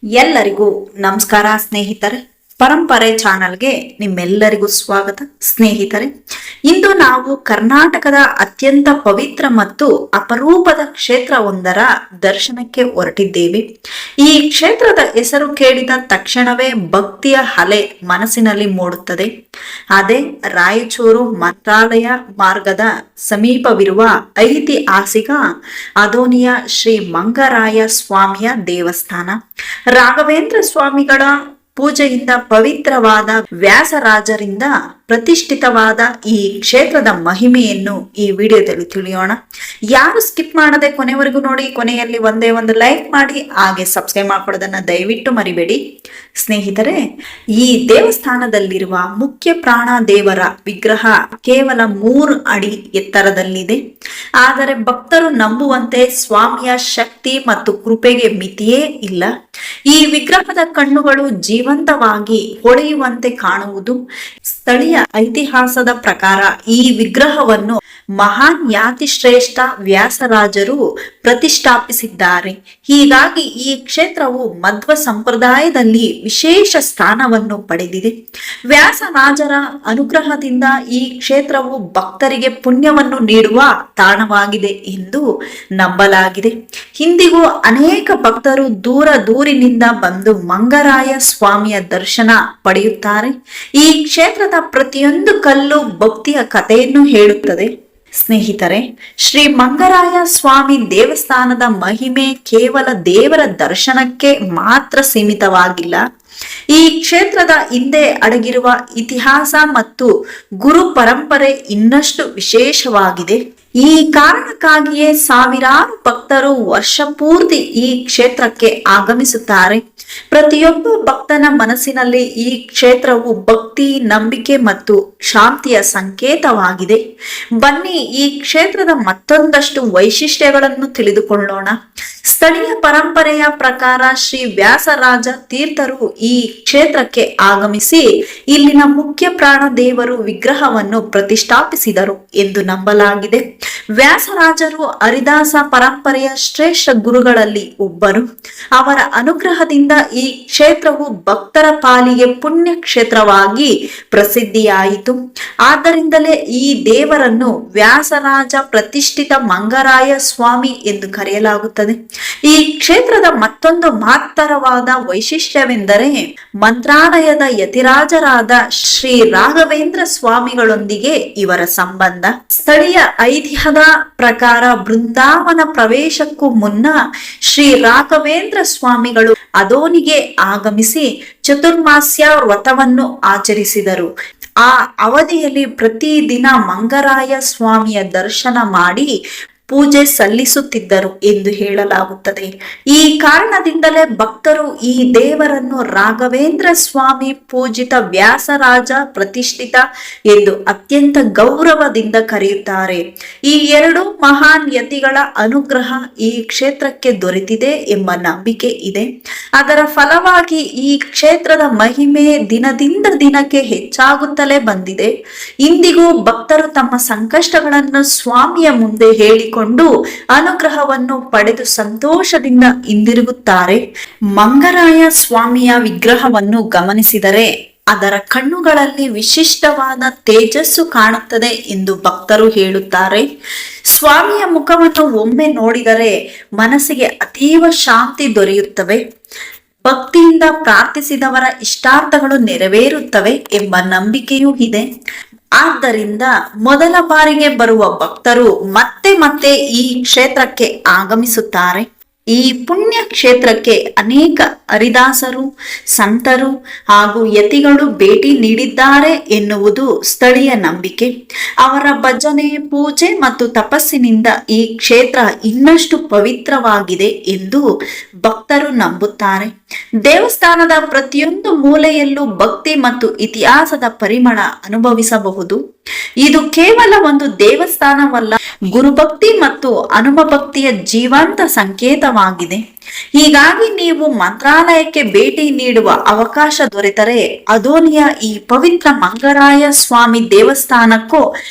ಎಲ್ಲರಿಗೂ ನಮಸ್ಕಾರ ಸ್ನೇಹಿತರೆ. ಪರಂಪರೆ ಚಾನಲ್ಗೆ ನಿಮ್ಮೆಲ್ಲರಿಗೂ ಸ್ವಾಗತ ಸ್ನೇಹಿತರೆ. ಇಂದು ನಾವು ಕರ್ನಾಟಕದ ಅತ್ಯಂತ ಪವಿತ್ರ ಮತ್ತು ಅಪರೂಪದ ಕ್ಷೇತ್ರವೊಂದರ ದರ್ಶನಕ್ಕೆ ಹೊರಟಿದ್ದೇವೆ. ಈ ಕ್ಷೇತ್ರದ ಹೆಸರು ಕೇಳಿದ ತಕ್ಷಣವೇ ಭಕ್ತಿಯ ಅಲೆ ಮನಸ್ಸಿನಲ್ಲಿ ಮೂಡುತ್ತದೆ. ಅದೇ ರಾಯಚೂರು ಮಂತ್ರಾಲಯ ಮಾರ್ಗದ ಸಮೀಪವಿರುವ ಐತಿಹಾಸಿಕ ಅದೋನಿಯ ಶ್ರೀ ಮಂಗರಾಯ ಸ್ವಾಮಿಯ ದೇವಸ್ಥಾನ. ರಾಘವೇಂದ್ರ ಸ್ವಾಮಿಗಳ ಪೂಜೆಯಿಂದ ಪವಿತ್ರವಾದ ವ್ಯಾಸರಾಜರಿಂದ ಪ್ರತಿಷ್ಠಿತವಾದ ಈ ಕ್ಷೇತ್ರದ ಮಹಿಮೆಯನ್ನು ಈ ವಿಡಿಯೋದಲ್ಲಿ ತಿಳಿಯೋಣ. ಯಾರು ಸ್ಕಿಪ್ ಮಾಡದೆ ಕೊನೆವರೆಗೂ ನೋಡಿ. ಕೊನೆಯಲ್ಲಿ ಒಂದೇ ಒಂದು ಲೈಕ್ ಮಾಡಿ, ಹಾಗೆ ಸಬ್ಸ್ಕ್ರೈಬ್ ಮಾಡ್ಕೊಳ್ಳೋದನ್ನ ದಯವಿಟ್ಟು ಮರಿಬೇಡಿ. ಸ್ನೇಹಿತರೆ, ಈ ದೇವಸ್ಥಾನದಲ್ಲಿರುವ ಮುಖ್ಯ ಪ್ರಾಣ ದೇವರ ವಿಗ್ರಹ ಕೇವಲ 3 ಅಡಿ ಎತ್ತರದಲ್ಲಿದೆ. ಆದರೆ ಭಕ್ತರು ನಂಬುವಂತೆ ಸ್ವಾಮಿಯ ಶಕ್ತಿ ಮತ್ತು ಕೃಪೆಗೆ ಮಿತಿಯೇ ಇಲ್ಲ. ಈ ವಿಗ್ರಹದ ಕಣ್ಣುಗಳು ಜೀವಂತವಾಗಿ ಹೊಳೆಯುವಂತೆ ಕಾಣುವುದು. ಸ್ಥಳೀಯ ಇತಿಹಾಸದ ಪ್ರಕಾರ ಈ ವಿಗ್ರಹವನ್ನು ಮಹಾನ್ ಯಾತಿಶ್ರೇಷ್ಠ ವ್ಯಾಸರಾಜರು ಪ್ರತಿಷ್ಠಾಪಿಸಿದ್ದಾರೆ. ಹೀಗಾಗಿ ಈ ಕ್ಷೇತ್ರವು ಮಧ್ವ ಸಂಪ್ರದಾಯದಲ್ಲಿ ವಿಶೇಷ ಸ್ಥಾನವನ್ನು ಪಡೆದಿದೆ. ವ್ಯಾಸರಾಜರ ಅನುಗ್ರಹದಿಂದ ಈ ಕ್ಷೇತ್ರವು ಭಕ್ತರಿಗೆ ಪುಣ್ಯವನ್ನು ನೀಡುವ ತಾಣವಾಗಿದೆ ಎಂದು ನಂಬಲಾಗಿದೆ. ಇಂದಿಗೂ ಅನೇಕ ಭಕ್ತರು ದೂರದಿಂದ ಬಂದು ಮಂಗರಾಯ ಸ್ವಾಮಿಯ ದರ್ಶನ ಪಡೆಯುತ್ತಾರೆ. ಈ ಕ್ಷೇತ್ರದ ಪ್ರತಿಯೊಂದು ಕಲ್ಲು ಭಕ್ತಿಯ ಕಥೆಯನ್ನು ಹೇಳುತ್ತದೆ. ಸ್ನೇಹಿತರೆ, ಶ್ರೀ ಮಂಗರಾಯ ಸ್ವಾಮಿ ದೇವಸ್ಥಾನದ ಮಹಿಮೆ ಕೇವಲ ದೇವರ ದರ್ಶನಕ್ಕೆ ಮಾತ್ರ ಸೀಮಿತವಾಗಿಲ್ಲ. ಈ ಕ್ಷೇತ್ರದ ಹಿಂದೆ ಅಡಗಿರುವ ಇತಿಹಾಸ ಮತ್ತು ಗುರು ಪರಂಪರೆ ಇನ್ನಷ್ಟು ವಿಶೇಷವಾಗಿದೆ. ಈ ಕಾರಣಕ್ಕಾಗಿಯೇ ಸಾವಿರಾರು ಭಕ್ತರು ವರ್ಷ ಪೂರ್ತಿ ಈ ಕ್ಷೇತ್ರಕ್ಕೆ ಆಗಮಿಸುತ್ತಾರೆ. ಪ್ರತಿಯೊಬ್ಬ ಭಕ್ತನ ಮನಸ್ಸಿನಲ್ಲಿ ಈ ಕ್ಷೇತ್ರವು ಭಕ್ತಿ, ನಂಬಿಕೆ ಮತ್ತು ಶಾಂತಿಯ ಸಂಕೇತವಾಗಿದೆ. ಬನ್ನಿ ಈ ಕ್ಷೇತ್ರದ ಮತ್ತೊಂದಷ್ಟು ವೈಶಿಷ್ಟ್ಯಗಳನ್ನು ತಿಳಿದುಕೊಳ್ಳೋಣ. ಸ್ಥಳೀಯ ಪರಂಪರೆಯ ಪ್ರಕಾರ ಶ್ರೀ ವ್ಯಾಸರಾಜ ತೀರ್ಥರು ಈ ಕ್ಷೇತ್ರಕ್ಕೆ ಆಗಮಿಸಿ ಇಲ್ಲಿನ ಮುಖ್ಯ ಪ್ರಾಣ ದೇವರು ವಿಗ್ರಹವನ್ನು ಪ್ರತಿಷ್ಠಾಪಿಸಿದರು ಎಂದು ನಂಬಲಾಗಿದೆ. ವ್ಯಾಸರಾಜರು ಹರಿದಾಸ ಪರಂಪರೆಯ ಶ್ರೇಷ್ಠ ಗುರುಗಳಲ್ಲಿ ಒಬ್ಬರು. ಅವರ ಅನುಗ್ರಹದಿಂದ ಈ ಕ್ಷೇತ್ರವು ಭಕ್ತರ ಪಾಲಿಗೆ ಪುಣ್ಯ ಕ್ಷೇತ್ರವಾಗಿ ಪ್ರಸಿದ್ಧಿಯಾಯಿತು. ಆದ್ದರಿಂದಲೇ ಈ ದೇವರನ್ನು ವ್ಯಾಸರಾಜ ಪ್ರತಿಷ್ಠಿತ ಮಂಗರಾಯ ಸ್ವಾಮಿ ಎಂದು ಕರೆಯಲಾಗುತ್ತದೆ. ಈ ಕ್ಷೇತ್ರದ ಮತ್ತೊಂದು ಮಹತ್ತರವಾದ ವೈಶಿಷ್ಟ್ಯವೆಂದರೆ ಮಂತ್ರಾಲಯದ ಯತಿರಾಜರಾದ ಶ್ರೀ ರಾಘವೇಂದ್ರ ಸ್ವಾಮಿಗಳೊಂದಿಗೆ ಇವರ ಸಂಬಂಧ. ಸ್ಥಳೀಯ ಐತಿಹ್ಯದ ಪ್ರಕಾರ ಬೃಂದಾವನ ಪ್ರವೇಶಕ್ಕೂ ಮುನ್ನ ಶ್ರೀ ರಾಘವೇಂದ್ರ ಸ್ವಾಮಿಗಳು ಅದೋನಿಗೆ ಆಗಮಿಸಿ ಚತುರ್ಮಾಸ್ಯ ವ್ರತವನ್ನು ಆಚರಿಸಿದರು. ಆ ಅವಧಿಯಲ್ಲಿ ಪ್ರತಿದಿನ ಮಂಗರಾಯ ಸ್ವಾಮಿಯ ದರ್ಶನ ಮಾಡಿ ಪೂಜೆ ಸಲ್ಲಿಸುತ್ತಿದ್ದರು ಎಂದು ಹೇಳಲಾಗುತ್ತದೆ. ಈ ಕಾರಣದಿಂದಲೇ ಭಕ್ತರು ಈ ದೇವರನ್ನು ರಾಘವೇಂದ್ರ ಸ್ವಾಮಿ ಪೂಜಿತ ವ್ಯಾಸರಾಜ ಪ್ರತಿಷ್ಠಿತ ಎಂದು ಅತ್ಯಂತ ಗೌರವದಿಂದ ಕರೆಯುತ್ತಾರೆ. ಈ 2 ಮಹಾನ್ ಯತಿಗಳ ಅನುಗ್ರಹ ಈ ಕ್ಷೇತ್ರಕ್ಕೆ ದೊರೆತಿದೆ ಎಂಬ ನಂಬಿಕೆ ಇದೆ. ಅದರ ಫಲವಾಗಿ ಈ ಕ್ಷೇತ್ರದ ಮಹಿಮೆ ದಿನದಿಂದ ದಿನಕ್ಕೆ ಹೆಚ್ಚಾಗುತ್ತಲೇ ಬಂದಿದೆ. ಇಂದಿಗೂ ಭಕ್ತರು ತಮ್ಮ ಸಂಕಷ್ಟಗಳನ್ನು ಸ್ವಾಮಿಯ ಮುಂದೆ ಹೇಳಿಕೊಂಡು ಅನುಗ್ರಹವನ್ನು ಪಡೆದು ಸಂತೋಷದಿಂದ ಹಿಂದಿರುಗುತ್ತಾರೆ. ಮಂಗರಾಯ ಸ್ವಾಮಿಯ ವಿಗ್ರಹವನ್ನು ಗಮನಿಸಿದರೆ ಅದರ ಕಣ್ಣುಗಳಲ್ಲಿ ವಿಶಿಷ್ಟವಾದ ತೇಜಸ್ಸು ಕಾಣುತ್ತದೆ ಎಂದು ಭಕ್ತರು ಹೇಳುತ್ತಾರೆ. ಸ್ವಾಮಿಯ ಮುಖವನ್ನು ಒಮ್ಮೆ ನೋಡಿದರೆ ಮನಸ್ಸಿಗೆ ಅತೀವ ಶಾಂತಿ ದೊರೆಯುತ್ತವೆ. ಭಕ್ತಿಯಿಂದ ಪ್ರಾರ್ಥಿಸಿದವರ ಇಷ್ಟಾರ್ಥಗಳು ನೆರವೇರುತ್ತವೆ ಎಂಬ ನಂಬಿಕೆಯೂ ಇದೆ. ಆದ್ದರಿಂದ ಮೊದಲ ಬಾರಿಗೆ ಬರುವ ಭಕ್ತರು ಮತ್ತೆ ಮತ್ತೆ ಈ ಕ್ಷೇತ್ರಕ್ಕೆ ಆಗಮಿಸುತ್ತಾರೆ. ಈ ಪುಣ್ಯ ಕ್ಷೇತ್ರಕ್ಕೆ ಅನೇಕ ಹರಿದಾಸರು, ಸಂತರು ಹಾಗೂ ಯತಿಗಳು ಭೇಟಿ ನೀಡಿದ್ದಾರೆ ಎನ್ನುವುದು ಸ್ಥಳೀಯ ನಂಬಿಕೆ. ಅವರ ಭಜನೆ, ಪೂಜೆ ಮತ್ತು ತಪಸ್ಸಿನಿಂದ ಈ ಕ್ಷೇತ್ರ ಇನ್ನಷ್ಟು ಪವಿತ್ರವಾಗಿದೆ ಎಂದು ಭಕ್ತರು ನಂಬುತ್ತಾರೆ. ದೇವಸ್ಥಾನದ ಪ್ರತಿಯೊಂದು ಮೂಲೆಯಲ್ಲೂ ಭಕ್ತಿ ಮತ್ತು ಇತಿಹಾಸದ ಪರಿಮಳ ಅನುಭವಿಸಬಹುದು. ಇದು ಕೇವಲ ಒಂದು ದೇವಸ್ಥಾನವಲ್ಲ, ಗುರುಭಕ್ತಿ ಮತ್ತು ಹನುಮಭಕ್ತಿಯ ಜೀವಂತ ಸಂಕೇತವಾಗಿದೆ. ಹೀಗಾಗಿ ನೀವು ಮಂತ್ರಾಲಯಕ್ಕೆ ಭೇಟಿ ನೀಡುವ ಅವಕಾಶ ದೊರೆತರೆ ಅದೋನಿಯ ಈ ಪವಿತ್ರ ಮಂಗರಾಯ ಸ್ವಾಮಿ ದೇವಸ್ಥಾನಕ್ಕೂ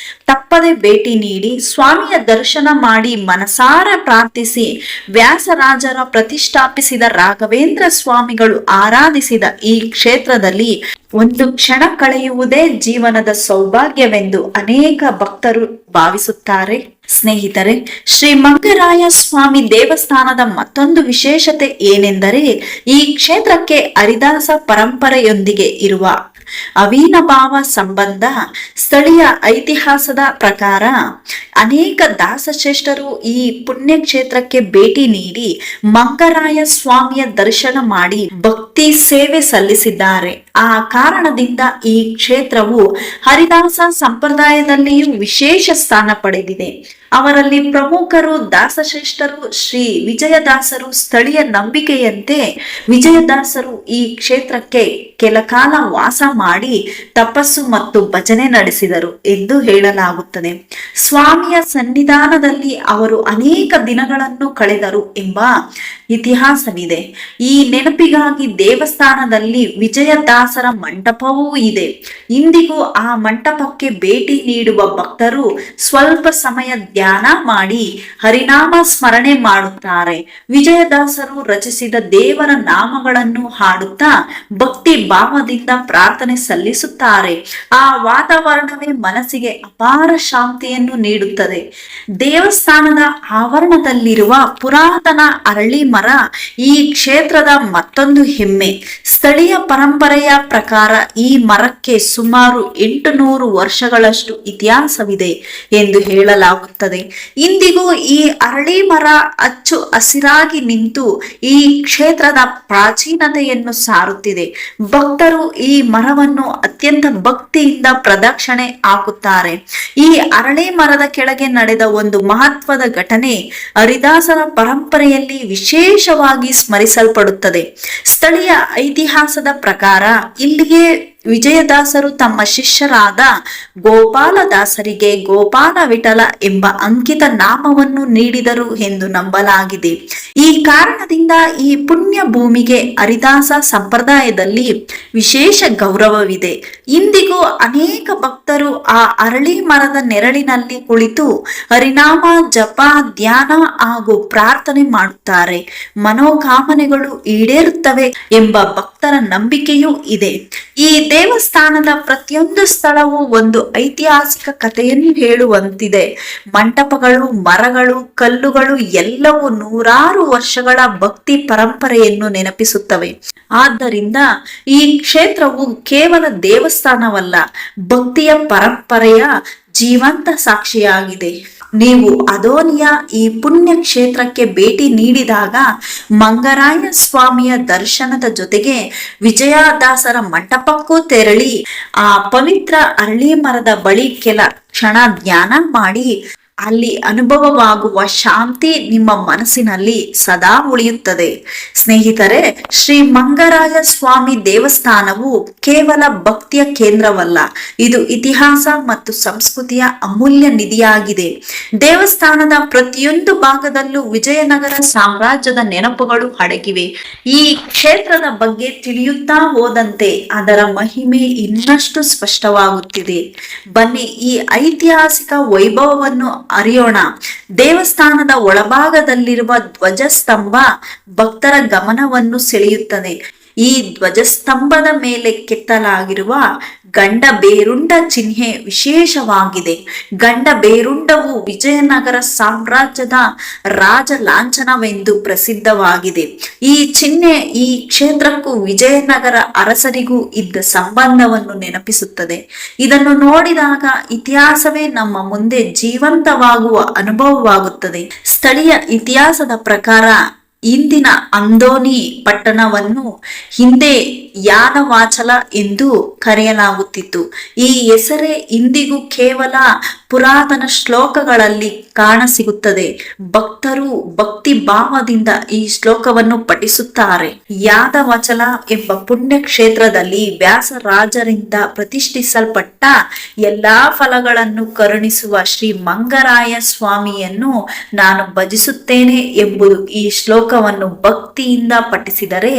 ತಪ್ಪದೆ ಭೇಟಿ ನೀಡಿ ಸ್ವಾಮಿಯ ದರ್ಶನ ಮಾಡಿ ಮನಸಾರ ಪ್ರಾರ್ಥಿಸಿ ವ್ಯಾಸರಾಜರ ಪ್ರತಿಷ್ಠಾಪಿಸಿದ ರಾಘವೇಂದ್ರ ಸ್ವಾಮಿಗಳು ಆರಾಧಿಸಿದ ಈ ಕ್ಷೇತ್ರದಲ್ಲಿ ಒಂದು ಕ್ಷಣ ಕಳೆಯುವುದೇ ಜೀವನದ ಸೌಭಾಗ್ಯವೆಂದು ಅನೇಕ ಭಕ್ತರು ಭಾವಿಸುತ್ತಾರೆ. ಸ್ನೇಹಿತರೆ, ಶ್ರೀ ಮಂಗರಾಯ ಸ್ವಾಮಿ ದೇವಸ್ಥಾನದ ಮತ್ತೊಂದು ವಿಶೇಷತೆ ಏನೆಂದರೆ ಈ ಕ್ಷೇತ್ರಕ್ಕೆ ಹರಿದಾಸ ಪರಂಪರೆಯೊಂದಿಗೆ ಇರುವ ಅವಿನಾಭಾವ ಸಂಬಂಧ. ಸ್ಥಳೀಯ ಇತಿಹಾಸದ ಪ್ರಕಾರ ಅನೇಕ ದಾಸಶ್ರೇಷ್ಠರು ಈ ಪುಣ್ಯ ಕ್ಷೇತ್ರಕ್ಕೆ ಭೇಟಿ ನೀಡಿ ಮಂಗರಾಯ ಸ್ವಾಮಿಯ ದರ್ಶನ ಮಾಡಿ ಭಕ್ತಿ ಸೇವೆ ಸಲ್ಲಿಸಿದ್ದಾರೆ. ಆ ಕಾರಣದಿಂದ ಈ ಕ್ಷೇತ್ರವು ಹರಿದಾಸ ಸಂಪ್ರದಾಯದಲ್ಲಿಯೂ ವಿಶೇಷ ಸ್ಥಾನ ಪಡೆದಿದೆ. ಅವರಲ್ಲಿ ಪ್ರಮುಖರು ದಾಸಶ್ರೇಷ್ಠರು ಶ್ರೀ ವಿಜಯದಾಸರು. ಸ್ಥಳೀಯ ನಂಬಿಕೆಯಂತೆ ವಿಜಯದಾಸರು ಈ ಕ್ಷೇತ್ರಕ್ಕೆ ಕೆಲಕಾಲ ವಾಸ ಮಾಡಿ ತಪಸ್ಸು ಮತ್ತು ಭಜನೆ ನಡೆಸಿದರು ಎಂದು ಹೇಳಲಾಗುತ್ತದೆ. ಸ್ವಾಮಿಯ ಸನ್ನಿಧಾನದಲ್ಲಿ ಅವರು ಅನೇಕ ದಿನಗಳನ್ನು ಕಳೆದರು ಎಂಬ ಇತಿಹಾಸವಿದೆ. ಈ ನೆನಪಿಗಾಗಿ ದೇವಸ್ಥಾನದಲ್ಲಿ ವಿಜಯದಾಸರ ಮಂಟಪವೂ ಇದೆ. ಇಂದಿಗೂ ಆ ಮಂಟಪಕ್ಕೆ ಭೇಟಿ ನೀಡುವ ಭಕ್ತರು ಸ್ವಲ್ಪ ಸಮಯ ಧ್ಯಾನ ಮಾಡಿ ಹರಿನಾಮ ಸ್ಮರಣೆ ಮಾಡುತ್ತಾರೆ. ವಿಜಯದಾಸರು ರಚಿಸಿದ ದೇವರ ನಾಮಗಳನ್ನು ಹಾಡುತ್ತಾ ಭಕ್ತಿ ಭಾವದಿಂದ ಪ್ರಾರ್ಥನೆ ಸಲ್ಲಿಸುತ್ತಾರೆ. ಆ ವಾತಾವರಣವೇ ಮನಸ್ಸಿಗೆ ಅಪಾರ ಶಾಂತಿಯನ್ನು ನೀಡುತ್ತದೆ. ದೇವಸ್ಥಾನದ ಆವರಣದಲ್ಲಿರುವ ಪುರಾತನ ಅರಳಿ ಮರ ಈ ಕ್ಷೇತ್ರದ ಮತ್ತೊಂದು ಹೆಮ್ಮೆ. ಸ್ಥಳೀಯ ಪರಂಪರೆಯ ಪ್ರಕಾರ ಈ ಮರಕ್ಕೆ ಸುಮಾರು 800 ವರ್ಷಗಳಷ್ಟು ಇತಿಹಾಸವಿದೆ ಎಂದು ಹೇಳಲಾಗುತ್ತದೆ. ಇಂದಿಗೂ ಈ ಅರಳಿ ಮರ ಅಚ್ಚು ಹಸಿರಾಗಿ ನಿಂತು ಈ ಕ್ಷೇತ್ರದ ಪ್ರಾಚೀನತೆಯನ್ನು ಸಾರುತ್ತಿದೆ. ಭಕ್ತರು ಈ ಮರವನ್ನು ಅತ್ಯಂತ ಭಕ್ತಿಯಿಂದ ಪ್ರದಕ್ಷಿಣೆ ಹಾಕುತ್ತಾರೆ. ಈ ಅರಳಿ ಮರದ ಕೆಳಗೆ ನಡೆದ ಒಂದು ಮಹತ್ವದ ಘಟನೆ ಹರಿದಾಸರ ಪರಂಪರೆಯಲ್ಲಿ ವಿಶೇಷವಾಗಿ ಸ್ಮರಿಸಲ್ಪಡುತ್ತದೆ. ಸ್ಥಳೀಯ ಇತಿಹಾಸದ ಪ್ರಕಾರ ಇಲ್ಲಿಗೆ ವಿಜಯದಾಸರು ತಮ್ಮ ಶಿಷ್ಯರಾದ ಗೋಪಾಲದಾಸರಿಗೆ ಗೋಪಾಲ ವಿಠಲ ಎಂಬ ಅಂಕಿತ ನಾಮವನ್ನು ನೀಡಿದರು ಎಂದು ನಂಬಲಾಗಿದೆ. ಈ ಕಾರಣದಿಂದ ಈ ಪುಣ್ಯ ಭೂಮಿಗೆ ಹರಿದಾಸ ಸಂಪ್ರದಾಯದಲ್ಲಿ ವಿಶೇಷ ಗೌರವವಿದೆ. ಇಂದಿಗೂ ಅನೇಕ ಭಕ್ತರು ಆ ಅರಳಿ ಮರದ ನೆರಳಿನಲ್ಲಿ ಕುಳಿತು ಹರಿನಾಮ ಜಪ, ಧ್ಯಾನ ಹಾಗೂ ಪ್ರಾರ್ಥನೆ ಮಾಡುತ್ತಾರೆ. ಮನೋಕಾಮನೆಗಳು ಈಡೇರುತ್ತವೆ ಎಂಬ ಭಕ್ತರ ನಂಬಿಕೆಯೂ ಇದೆ. ಈ ದೇವಸ್ಥಾನದ ಪ್ರತಿಯೊಂದು ಸ್ಥಳವು ಒಂದು ಐತಿಹಾಸಿಕ ಕಥೆಯನ್ನು ಹೇಳುವಂತಿದೆ. ಮಂಟಪಗಳು, ಮರಗಳು, ಕಲ್ಲುಗಳು ಎಲ್ಲವೂ ನೂರಾರು ವರ್ಷಗಳ ಭಕ್ತಿ ಪರಂಪರೆಯನ್ನು ನೆನಪಿಸುತ್ತವೆ. ಆದ್ದರಿಂದ ಈ ಕ್ಷೇತ್ರವು ಕೇವಲ ದೇವಸ್ಥಾನವಲ್ಲ, ಭಕ್ತಿಯ ಪರಂಪರೆಯ ಜೀವಂತ ಸಾಕ್ಷಿಯಾಗಿದೆ. ನೀವು ಅದೋನಿಯ ಈ ಪುಣ್ಯ ಕ್ಷೇತ್ರಕ್ಕೆ ಭೇಟಿ ನೀಡಿದಾಗ ಮಂಗರಾಯ ಸ್ವಾಮಿಯ ದರ್ಶನದ ಜೊತೆಗೆ ವಿಜಯದಾಸರ ಮಂಟಪಕ್ಕೂ ತೆರಳಿ ಆ ಪವಿತ್ರ ಅರಳಿ ಮರದ ಬಳಿ ಕೆಲ ಕ್ಷಣ ಧ್ಯಾನ ಮಾಡಿ ಅಲ್ಲಿ ಅನುಭವವಾಗುವ ಶಾಂತಿ ನಿಮ್ಮ ಮನಸ್ಸಿನಲ್ಲಿ ಸದಾ ಉಳಿಯುತ್ತದೆ. ಸ್ನೇಹಿತರೆ, ಶ್ರೀ ಮಂಗರಾಯ ಸ್ವಾಮಿ ದೇವಸ್ಥಾನವು ಕೇವಲ ಭಕ್ತಿಯ ಕೇಂದ್ರವಲ್ಲ, ಇದು ಇತಿಹಾಸ ಮತ್ತು ಸಂಸ್ಕೃತಿಯ ಅಮೂಲ್ಯ ನಿಧಿಯಾಗಿದೆ. ದೇವಸ್ಥಾನದ ಪ್ರತಿಯೊಂದು ಭಾಗದಲ್ಲೂ ವಿಜಯನಗರ ಸಾಮ್ರಾಜ್ಯದ ನೆನಪುಗಳು ಅಡಗಿವೆ. ಈ ಕ್ಷೇತ್ರದ ಬಗ್ಗೆ ತಿಳಿಯುತ್ತಾ ಹೋದಂತೆ ಅದರ ಮಹಿಮೆ ಇನ್ನಷ್ಟು ಸ್ಪಷ್ಟವಾಗುತ್ತಿದೆ. ಬನ್ನಿ, ಈ ಐತಿಹಾಸಿಕ ವೈಭವವನ್ನು ಅರಿಯೋಣ. ದೇವಸ್ಥಾನದ ಒಳಭಾಗದಲ್ಲಿರುವ ಧ್ವಜಸ್ತಂಭ ಭಕ್ತರ ಗಮನವನ್ನು ಸೆಳೆಯುತ್ತದೆ. ಈ ಧ್ವಜಸ್ತಂಭದ ಮೇಲೆ ಕೆತ್ತಲಾಗಿರುವ ಗಂಡ ಬೇರುಂಡ ಚಿಹ್ನೆ ವಿಶೇಷವಾಗಿದೆ. ಗಂಡ ಬೇರುಂಡವು ವಿಜಯನಗರ ಸಾಮ್ರಾಜ್ಯದ ರಾಜ ಲಾಂಛನವೆಂದು ಪ್ರಸಿದ್ಧವಾಗಿದೆ. ಈ ಚಿಹ್ನೆ ಈ ಕ್ಷೇತ್ರಕ್ಕೂ ವಿಜಯನಗರ ಅರಸರಿಗೂ ಇದ್ದ ಸಂಬಂಧವನ್ನು ನೆನಪಿಸುತ್ತದೆ. ಇದನ್ನು ನೋಡಿದಾಗ ಇತಿಹಾಸವೇ ನಮ್ಮ ಮುಂದೆ ಜೀವಂತವಾಗುವ ಅನುಭವವಾಗುತ್ತದೆ. ಸ್ಥಳೀಯ ಇತಿಹಾಸದ ಪ್ರಕಾರ ಇಂದಿನ ಅಂದೋನಿ ಪಟ್ಟಣವನ್ನು ಹಿಂದೆ ಯಾನವಾಚಲ ಎಂದು ಕರೆಯಲಾಗುತ್ತಿತ್ತು. ಈ ಹೆಸರೇ ಇಂದಿಗೂ ಕೇವಲ ಪುರಾತನ ಶ್ಲೋಕಗಳಲ್ಲಿ ಕಾಣಸಿಗುತ್ತದೆ. ಭಕ್ತರು ಭಕ್ತಿ ಭಾವದಿಂದ ಈ ಶ್ಲೋಕವನ್ನು ಪಠಿಸುತ್ತಾರೆ. ಯಾದವಾಚಲ ಎಂಬ ಪುಣ್ಯ ಕ್ಷೇತ್ರದಲ್ಲಿ ವ್ಯಾಸರಾಜರಿಂದ ಪ್ರತಿಷ್ಠಿಸಲ್ಪಟ್ಟ ಎಲ್ಲಾ ಫಲಗಳನ್ನು ಕರುಣಿಸುವ ಶ್ರೀ ಮಂಗರಾಯ ಸ್ವಾಮಿಯನ್ನು ನಾನು ಭಜಿಸುತ್ತೇನೆ ಎಂಬುದು ಈ ಶ್ಲೋಕವನ್ನು ಭಕ್ತಿಯಿಂದ ಪಠಿಸಿದರೆ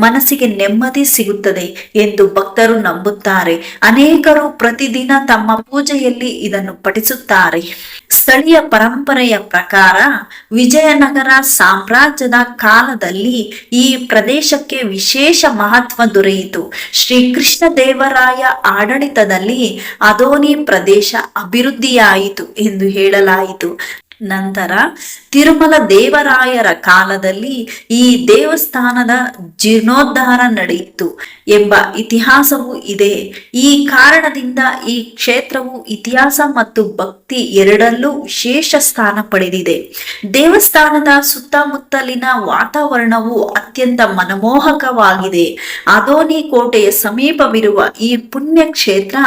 ಮನಸ್ಸಿಗೆ ನೆಮ್ಮದಿ ಸಿಗುತ್ತದೆ ಎಂದು ಭಕ್ತರು ನಂಬುತ್ತಾರೆ. ಅನೇಕರು ಪ್ರತಿದಿನ ತಮ್ಮ ಪೂಜೆಯಲ್ಲಿ ಇದನ್ನು ಪಠಿಸುತ್ತಾರೆ. ಸ್ಥಳೀಯ ಪರಂಪರೆಯ ಪ್ರಕಾರ ವಿಜಯನಗರ ಸಾಮ್ರಾಜ್ಯದ ಕಾಲದಲ್ಲಿ ಈ ಪ್ರದೇಶಕ್ಕೆ ವಿಶೇಷ ಮಹತ್ವ ದೊರೆಯಿತು. ಶ್ರೀ ಕೃಷ್ಣ ದೇವರಾಯ ಆಡಳಿತದಲ್ಲಿ ಅದೋನಿ ಪ್ರದೇಶ ಅಭಿವೃದ್ಧಿಯಾಯಿತು ಎಂದು ಹೇಳಲಾಯಿತು. ನಂತರ ತಿರುಮಲ ದೇವರಾಯರ ಕಾಲದಲ್ಲಿ ಈ ದೇವಸ್ಥಾನದ ಜೀರ್ಣೋದ್ಧಾರ ನಡೆಯಿತು ಎಂಬ ಇತಿಹಾಸವೂ ಇದೆ. ಈ ಕಾರಣದಿಂದ ಈ ಕ್ಷೇತ್ರವು ಇತಿಹಾಸ ಮತ್ತು ಭಕ್ತಿ ಎರಡಲ್ಲೂ ವಿಶೇಷ ಸ್ಥಾನ ಪಡೆದಿದೆ. ದೇವಸ್ಥಾನದ ಸುತ್ತಮುತ್ತಲಿನ ವಾತಾವರಣವು ಅತ್ಯಂತ ಮನಮೋಹಕವಾಗಿದೆ. ಅದೋನಿ ಕೋಟೆಯ ಸಮೀಪವಿರುವ ಈ ಪುಣ್ಯ ಕ್ಷೇತ್ರ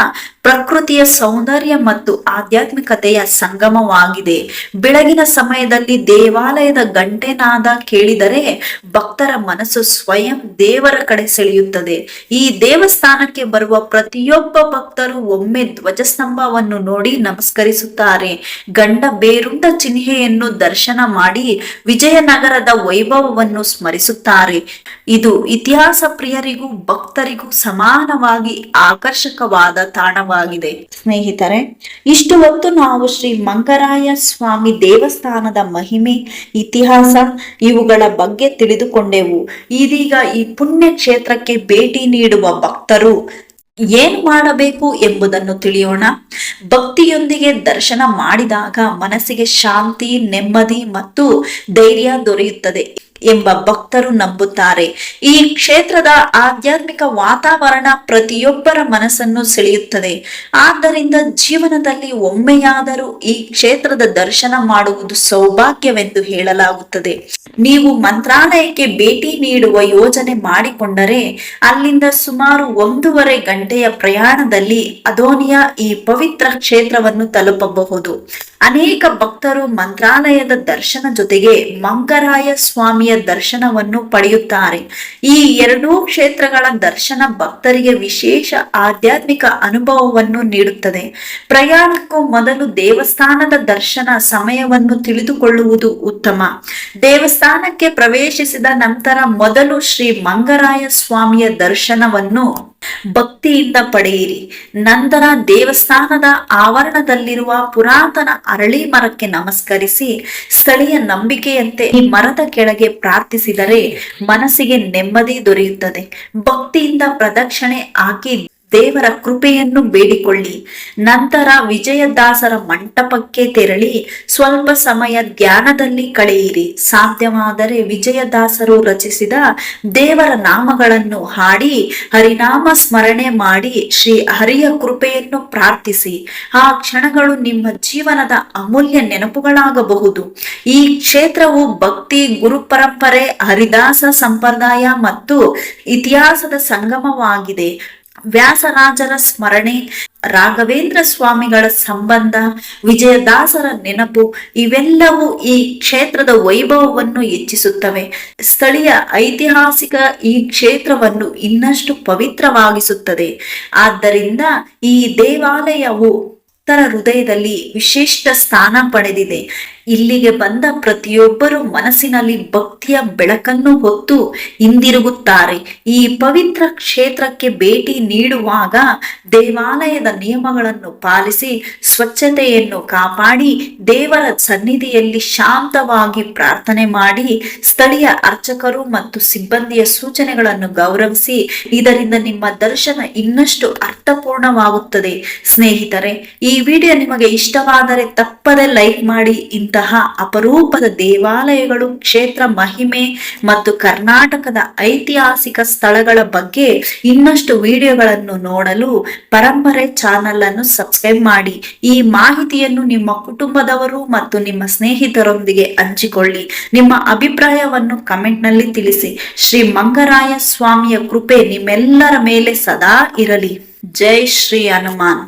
ಪ್ರಕೃತಿಯ ಸೌಂದರ್ಯ ಮತ್ತು ಆಧ್ಯಾತ್ಮಿಕತೆಯ ಸಂಗಮವಾಗಿದೆ. ಬೆಳಗಿನ ಸಮಯದಲ್ಲಿ ದೇವಾಲಯದ ಗಂಟೆನಾದ ಕೇಳಿದರೆ ಭಕ್ತರ ಮನಸ್ಸು ಸ್ವಯಂ ದೇವರ ಕಡೆ ಸೆಳೆಯುತ್ತದೆ. ಈ ದೇವಸ್ಥಾನಕ್ಕೆ ಬರುವ ಪ್ರತಿಯೊಬ್ಬ ಭಕ್ತರು ಒಮ್ಮೆ ಧ್ವಜಸ್ತಂಭವನ್ನು ನೋಡಿ ನಮಸ್ಕರಿಸುತ್ತಾರೆ. ಗಂಡ ಬೇರುಂಡ ಚಿಹ್ನೆಯನ್ನು ದರ್ಶನ ಮಾಡಿ ವಿಜಯನಗರದ ವೈಭವವನ್ನು ಸ್ಮರಿಸುತ್ತಾರೆ. ಇದು ಇತಿಹಾಸ ಪ್ರಿಯರಿಗೂ ಭಕ್ತರಿಗೂ ಸಮಾನವಾಗಿ ಆಕರ್ಷಕವಾದ ತಾಣವಾಗಿದೆ. ಸ್ನೇಹಿತರೆ, ಇಷ್ಟು ಹೊತ್ತು ನಾವು ಶ್ರೀ ಮಂಗರಾಯ ಸ್ವಾಮಿ ದೇವಸ್ಥಾನದ ಮಹಿಮೆ, ಇತಿಹಾಸ ಇವುಗಳ ಬಗ್ಗೆ ತಿಳಿದುಕೊಂಡೆವು. ಇದೀಗ ಈ ಪುಣ್ಯ ಕ್ಷೇತ್ರಕ್ಕೆ ಭೇಟಿ ನೀಡುವ ಭಕ್ತರು ಏನ್ ಮಾಡಬೇಕು ಎಂಬುದನ್ನು ತಿಳಿಯೋಣ. ಭಕ್ತಿಯೊಂದಿಗೆ ದರ್ಶನ ಮಾಡಿದಾಗ ಮನಸ್ಸಿಗೆ ಶಾಂತಿ, ನೆಮ್ಮದಿ ಮತ್ತು ಧೈರ್ಯ ದೊರೆಯುತ್ತದೆ ಎಂಬ ಭಕ್ತರು ನಂಬುತ್ತಾರೆ. ಈ ಕ್ಷೇತ್ರದ ಆಧ್ಯಾತ್ಮಿಕ ವಾತಾವರಣ ಪ್ರತಿಯೊಬ್ಬರ ಮನಸ್ಸನ್ನು ಸೆಳೆಯುತ್ತದೆ. ಆದ್ದರಿಂದ ಜೀವನದಲ್ಲಿ ಒಮ್ಮೆಯಾದರೂ ಈ ಕ್ಷೇತ್ರದ ದರ್ಶನ ಮಾಡುವುದು ಸೌಭಾಗ್ಯವೆಂದು ಹೇಳಲಾಗುತ್ತದೆ. ನೀವು ಮಂತ್ರಾಲಯಕ್ಕೆ ಭೇಟಿ ನೀಡುವ ಯೋಜನೆ ಮಾಡಿಕೊಂಡರೆ ಅಲ್ಲಿಂದ ಸುಮಾರು 1.5 ಗಂಟೆಯ ಪ್ರಯಾಣದಲ್ಲಿ ಅದೋನಿಯ ಈ ಪವಿತ್ರ ಕ್ಷೇತ್ರವನ್ನು ತಲುಪಬಹುದು. ಅನೇಕ ಭಕ್ತರು ಮಂತ್ರಾಲಯದ ದರ್ಶನ ಜೊತೆಗೆ ಮಂಗರಾಯ ಸ್ವಾಮಿಯ ದರ್ಶನವನ್ನು ಪಡೆಯುತ್ತಾರೆ. ಈ ಎರಡೂ ಕ್ಷೇತ್ರಗಳ ದರ್ಶನ ಭಕ್ತರಿಗೆ ವಿಶೇಷ ಆಧ್ಯಾತ್ಮಿಕ ಅನುಭವವನ್ನು ನೀಡುತ್ತದೆ. ಪ್ರಯಾಣಕ್ಕೂ ಮೊದಲು ದೇವಸ್ಥಾನದ ದರ್ಶನ ಸಮಯವನ್ನು ತಿಳಿದುಕೊಳ್ಳುವುದು ಉತ್ತಮ. ದೇವಸ್ಥಾನಕ್ಕೆ ಪ್ರವೇಶಿಸಿದ ನಂತರ ಮೊದಲು ಶ್ರೀ ಮಂಗರಾಯ ಸ್ವಾಮಿಯ ದರ್ಶನವನ್ನು ಭಕ್ತಿಯಿಂದ ಪಡೆಯಿರಿ. ನಂತರ ದೇವಸ್ಥಾನದ ಆವರಣದಲ್ಲಿರುವ ಪುರಾತನ ಅರಳಿ ಮರಕ್ಕೆ ನಮಸ್ಕರಿಸಿ ಸ್ಥಳೀಯ ನಂಬಿಕೆಯಂತೆ ಈ ಮರದ ಕೆಳಗೆ ಪ್ರಾರ್ಥಿಸಿದರೆ ಮನಸ್ಸಿಗೆ ನೆಮ್ಮದಿ ದೊರೆಯುತ್ತದೆ. ಭಕ್ತಿಯಿಂದ ಪ್ರದಕ್ಷಿಣೆ ಹಾಕಿ ದೇವರ ಕೃಪೆಯನ್ನು ಬೇಡಿಕೊಳ್ಳಿ. ನಂತರ ವಿಜಯದಾಸರ ಮಂಟಪಕ್ಕೆ ತೆರಳಿ ಸ್ವಲ್ಪ ಸಮಯ ಧ್ಯಾನದಲ್ಲಿ ಕಳೆಯಿರಿ. ಸಾಧ್ಯವಾದರೆ ವಿಜಯದಾಸರು ರಚಿಸಿದ ದೇವರ ನಾಮಗಳನ್ನು ಹಾಡಿ ಹರಿನಾಮ ಸ್ಮರಣೆ ಮಾಡಿ ಶ್ರೀ ಹರಿಯ ಕೃಪೆಯನ್ನು ಪ್ರಾರ್ಥಿಸಿ. ಆ ಕ್ಷಣಗಳು ನಿಮ್ಮ ಜೀವನದ ಅಮೂಲ್ಯ ನೆನಪುಗಳಾಗಬಹುದು. ಈ ಕ್ಷೇತ್ರವು ಭಕ್ತಿ, ಗುರು ಪರಂಪರೆ, ಹರಿದಾಸ ಸಂಪ್ರದಾಯ ಮತ್ತು ಇತಿಹಾಸದ ಸಂಗಮವಾಗಿದೆ. ವ್ಯಾಸರಾಜರ ಸ್ಮರಣೆ, ರಾಘವೇಂದ್ರ ಸ್ವಾಮಿಗಳ ಸಂಬಂಧ, ವಿಜಯದಾಸರ ನೆನಪು ಇವೆಲ್ಲವೂ ಈ ಕ್ಷೇತ್ರದ ವೈಭವವನ್ನು ಹೆಚ್ಚಿಸುತ್ತವೆ. ಸ್ಥಳೀಯ ಐತಿಹಾಸಿಕ ಈ ಕ್ಷೇತ್ರವನ್ನು ಇನ್ನಷ್ಟು ಪವಿತ್ರವಾಗಿಸುತ್ತದೆ. ಆದ್ದರಿಂದ ಈ ದೇವಾಲಯವು ಭಕ್ತರ ಹೃದಯದಲ್ಲಿ ವಿಶಿಷ್ಟ ಸ್ಥಾನ ಪಡೆದಿದೆ. ಇಲ್ಲಿಗೆ ಬಂದ ಪ್ರತಿಯೊಬ್ಬರು ಮನಸ್ಸಿನಲ್ಲಿ ಭಕ್ತಿಯ ಬೆಳಕನ್ನು ಹೊತ್ತು ಹಿಂದಿರುಗುತ್ತಾರೆ. ಈ ಪವಿತ್ರ ಕ್ಷೇತ್ರಕ್ಕೆ ಭೇಟಿ ನೀಡುವಾಗ ದೇವಾಲಯದ ನಿಯಮಗಳನ್ನು ಪಾಲಿಸಿ ಸ್ವಚ್ಛತೆಯನ್ನು ಕಾಪಾಡಿ ದೇವರ ಸನ್ನಿಧಿಯಲ್ಲಿ ಶಾಂತವಾಗಿ ಪ್ರಾರ್ಥನೆ ಮಾಡಿ ಸ್ಥಳೀಯ ಅರ್ಚಕರು ಮತ್ತು ಸಿಬ್ಬಂದಿಯ ಸೂಚನೆಗಳನ್ನು ಗೌರವಿಸಿ. ಇದರಿಂದ ನಿಮ್ಮ ದರ್ಶನ ಇನ್ನಷ್ಟು ಅರ್ಥಪೂರ್ಣವಾಗುತ್ತದೆ. ಸ್ನೇಹಿತರೆ, ಈ ವಿಡಿಯೋ ನಿಮಗೆ ಇಷ್ಟವಾದರೆ ತಪ್ಪದೆ ಲೈಕ್ ಮಾಡಿ. ಇಂತಹ ಅಪರೂಪದ ದೇವಾಲಯಗಳು, ಕ್ಷೇತ್ರ ಮಹಿಮೆ ಮತ್ತು ಕರ್ನಾಟಕದ ಐತಿಹಾಸಿಕ ಸ್ಥಳಗಳ ಬಗ್ಗೆ ಇನ್ನಷ್ಟು ವಿಡಿಯೋಗಳನ್ನು ನೋಡಲು ಪರಂಪರೆ ಚಾನೆಲ್ ಅನ್ನು ಸಬ್ಸ್ಕ್ರೈಬ್ ಮಾಡಿ. ಈ ಮಾಹಿತಿಯನ್ನು ನಿಮ್ಮ ಕುಟುಂಬದವರು ಮತ್ತು ನಿಮ್ಮ ಸ್ನೇಹಿತರೊಂದಿಗೆ ಹಂಚಿಕೊಳ್ಳಿ. ನಿಮ್ಮ ಅಭಿಪ್ರಾಯವನ್ನು ಕಮೆಂಟ್ ನಲ್ಲಿ ತಿಳಿಸಿ. ಶ್ರೀ ಮಂಗರಾಯ ಸ್ವಾಮಿಯ ಕೃಪೆ ನಿಮ್ಮೆಲ್ಲರ ಮೇಲೆ ಸದಾ ಇರಲಿ. ಜೈ ಶ್ರೀ ಹನುಮಾನ್.